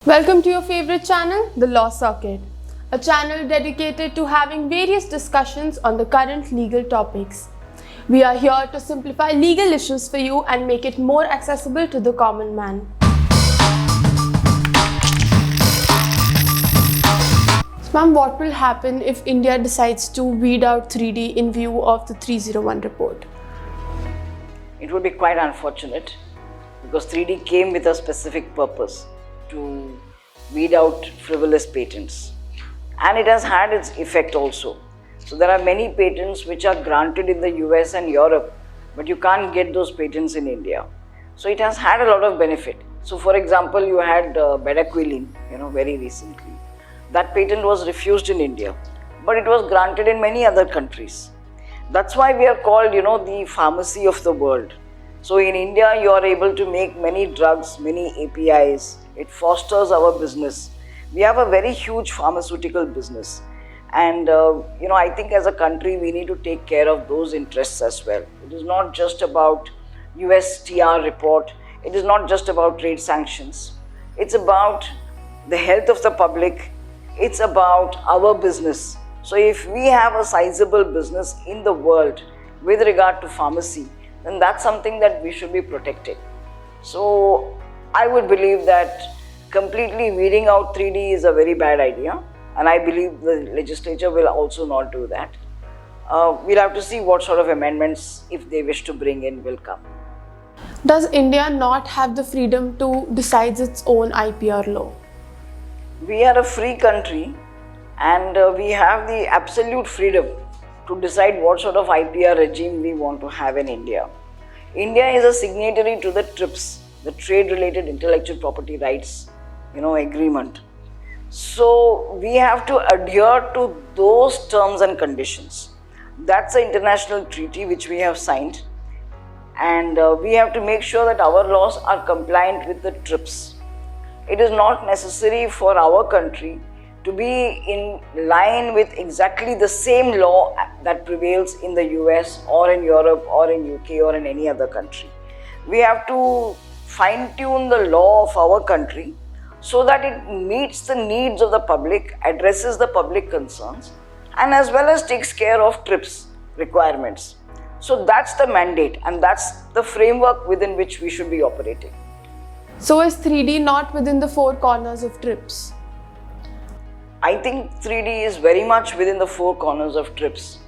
Welcome to your favorite channel, The Law Circuit, a channel dedicated to having various discussions on the current legal topics. We are here to simplify legal issues for you and make it more accessible to the common man. So, ma'am, what will happen if India decides to weed out 3D in view of the 301 report? It would be quite unfortunate because 3D came with a specific purpose to weed out frivolous patents, and it has had its effect also. So there are many patents which are granted in the US and Europe, but you can't get those patents in India. So it has had a lot of benefit. So for example, you had bedaquiline, very recently. That patent was refused in India, but it was granted in many other countries. That's why we are called, the pharmacy of the world. So in India, you are able to make many drugs, many APIs. It fosters our business. We have a very huge pharmaceutical business. And, I think as a country, we need to take care of those interests as well. It is not just about USTR report. It is not just about trade sanctions. It's about the health of the public. It's about our business. So if we have a sizable business in the world with regard to pharmacy, then that's something that we should be protecting. So I would believe that completely weeding out 3D is a very bad idea, and I believe the legislature will also not do that. We'll have to see what sort of amendments, if they wish to bring in, will come. Does India not have the freedom to decide its own IPR law? We are a free country, and we have the absolute freedom to decide what sort of IPR regime we want to have in India. India is a signatory to the TRIPS, the Trade Related Intellectual Property Rights, agreement. So we have to adhere to those terms and conditions. That's an international treaty which we have signed, and we have to make sure that our laws are compliant with the TRIPS. It is not necessary for our country to be in line with exactly the same law that prevails in the US or in Europe or in UK or in any other country. We have to fine-tune the law of our country so that it meets the needs of the public, addresses the public concerns, and as well as takes care of TRIPS requirements. So that's the mandate, and that's the framework within which we should be operating. So is 3D not within the four corners of TRIPS? I think 3D is very much within the four corners of TRIPS,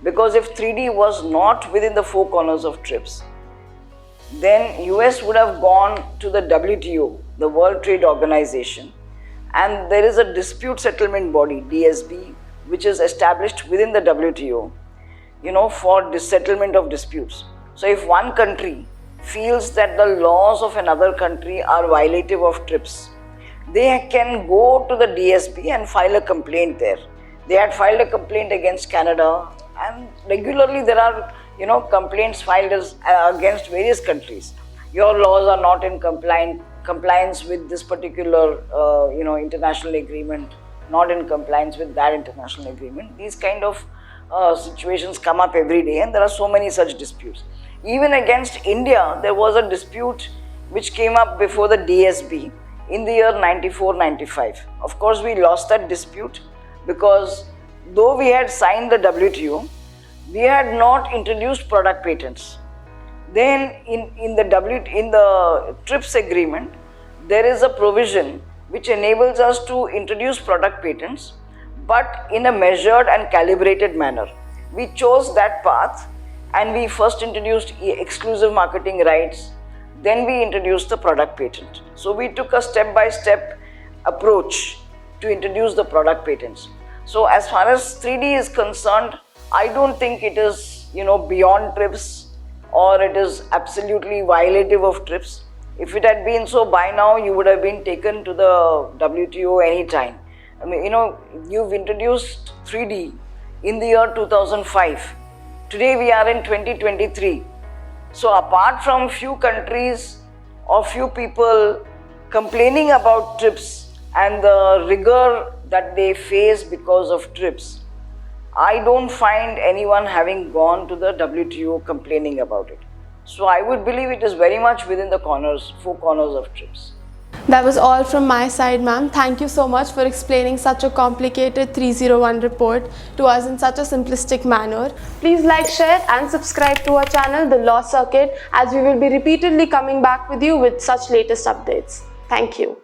because if 3D was not within the four corners of TRIPS, then US would have gone to the WTO, the World Trade Organization, and there is a dispute settlement body, DSB, which is established within the WTO, for settlement of disputes. So if one country feels that the laws of another country are violative of TRIPS, they can go to the DSB and file a complaint there. They had filed a complaint against Canada, and regularly there are complaints filed against various countries. Your laws are not in compliance with this particular international agreement, not in compliance with that international agreement. These kind of situations come up every day, and there are so many such disputes. Even against India, there was a dispute which came up before the DSB in the year 94-95. Of course, we lost that dispute because though we had signed the WTO, we had not introduced product patents. Then in the TRIPS agreement, there is a provision which enables us to introduce product patents, but in a measured and calibrated manner. We chose that path, and we first introduced exclusive marketing rights. Then we introduced the product patent. So we took a step-by-step approach to introduce the product patents. So as far as 3D is concerned, I don't think it is, beyond TRIPS or it is absolutely violative of TRIPS. If it had been so, by now you would have been taken to the WTO anytime. You've introduced 3D in the year 2005. Today we are in 2023. So apart from few countries or few people complaining about TRIPS and the rigor that they face because of TRIPS, I don't find anyone having gone to the WTO complaining about it. So I would believe it is very much within the four corners of TRIPS. That was all from my side, ma'am. Thank you so much for explaining such a complicated 301 report to us in such a simplistic manner. Please like, share and subscribe to our channel, The Law Circuit, as we will be repeatedly coming back with you with such latest updates. Thank you.